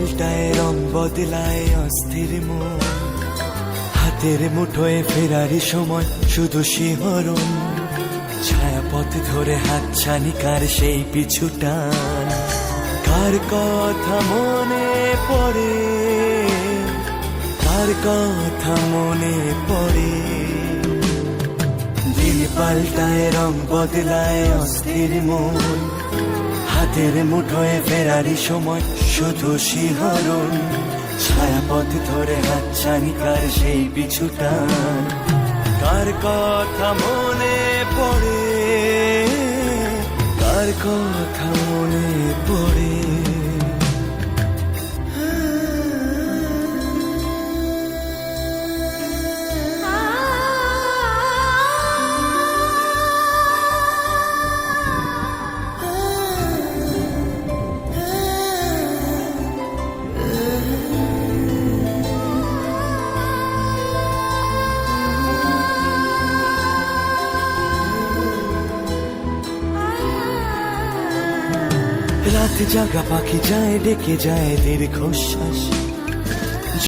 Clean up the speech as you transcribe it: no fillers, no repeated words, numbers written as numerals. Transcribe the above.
পাল্টায় রং বদলায় অস্থির মন, হাতের মুঠোয় ফেরারি সময় শুধু শিহরণ, ছায়াপথ ধরে হাতছানি কার সেই পিছু টান, কার কথা মনে পড়ে, কার কথা মনে পড়ে। দিন পাল্টায় রং বদলায় অস্থির মন, হাতের মুঠোয় ফেরারি সময় শুধু শিহরণ, ছায়াপথ ধরে হাতছানি কার সেই পিছু টান, কার কথা মনে পড়ে, কার কথা মনে পড়ে। রাত জাগা পাখি যায় ডেকে যায় দীর্ঘশ্বাস,